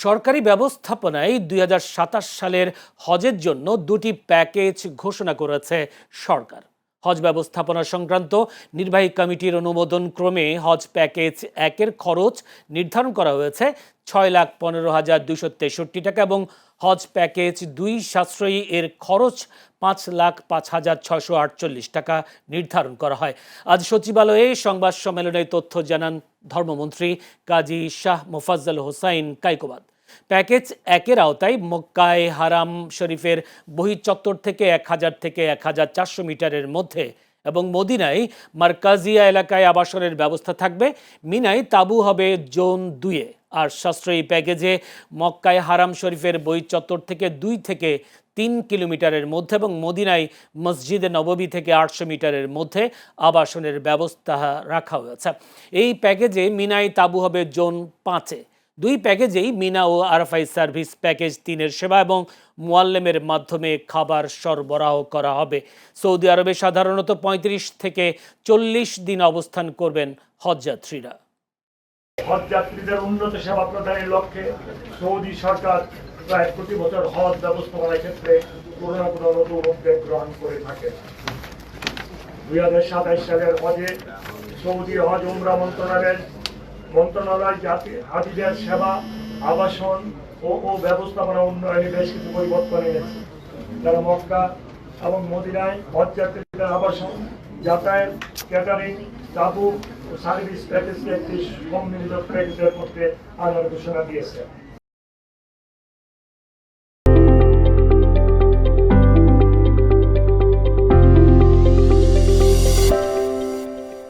সরকারি ব্যবস্থাপনায় ২০২৭ সালের হজের জন্য দুটি প্যাকেজ ঘোষণা করেছে সরকার। হজ ব্যবস্থাপনা সংক্রান্ত নির্বাহী কমিটির অনুমোদন ক্রমে হজ প্যাকেজ ১-এর খরচ নির্ধারণ করা হয়েছে ৬,১৫,২৬৩ টাকা এবং হজ প্যাকেজ ২ সাশ্রয়ী এর খরচ ৫,০৫,৬৪৮ টাকা নির্ধারণ করা হয়। আজ সচিবালয়ে সংবাদ সম্মেলনে তথ্য জানান ধর্মমন্ত্রী কাজী শাহ মোফাজ্জল হোসাইন কায়কোবাদ। প্যাকেজ ১-এর আওতায় মক্কায় হারাম শরীফের বহিঃচত্বর থেকে ১,০০০ থেকে ১,৪০০ মিটারের মধ্যে এবং মদিনায় মারকাজিয়া এলাকায় আবাসনের ব্যবস্থা থাকবে। মিনায় তাঁবু হবে জোন ২-এ। আর সাশ্রয়ী প্যাকেজে মক্কায় হারাম শরীফের বহিঃচত্বর থেকে ২ থেকে ৩ কিলোমিটারের মধ্যে এবং মদিনায় মসজিদে নববী থেকে ৮০০ মিটারের মধ্যে আবাসনের ব্যবস্থা রাখা হয়েছে। এই প্যাকেজে মিনায় তাঁবু হবে জোন ৫-এ। দুই প্যাকেজেই মিনা ও আরাফাই সার্ভিস প্যাকেজ ৩-এর সেবা এবং মুয়াল্লেমের মাধ্যমে খাবার সরবরাহ করা হবে। সৌদি আরবে সাধারণত ৩৫ থেকে ৪০ দিন অবস্থান করবেন হজযাত্রীরা। হজযাত্রীদের উন্নত সেবা প্রদানের লক্ষ্যে সৌদি সরকার প্রায় প্রতি বছর হজ ব্যবস্থাপনার ক্ষেত্রে কোনো না কোনো নতুন উদ্যোগ গ্রহণ করে থাকে। ২০২৭ সালের হজে সৌদি হজ উমরা মন্ত্রণালয় হাজিদের সেবা, আবাসন ও ব্যবস্থাপনা উন্নয়নে বেশ কিছু পরিবর্তন এনেছে। তারা মক্কা এবং মদিনায় হজযাত্রীদের আবাসন, যাতায়াত, ক্যাটারিং, তাঁবু ও সার্ভিস প্যাকেজকে একটি সম্মিলিত প্যাকেজের মধ্যে আনার ঘোষণা দিয়েছে।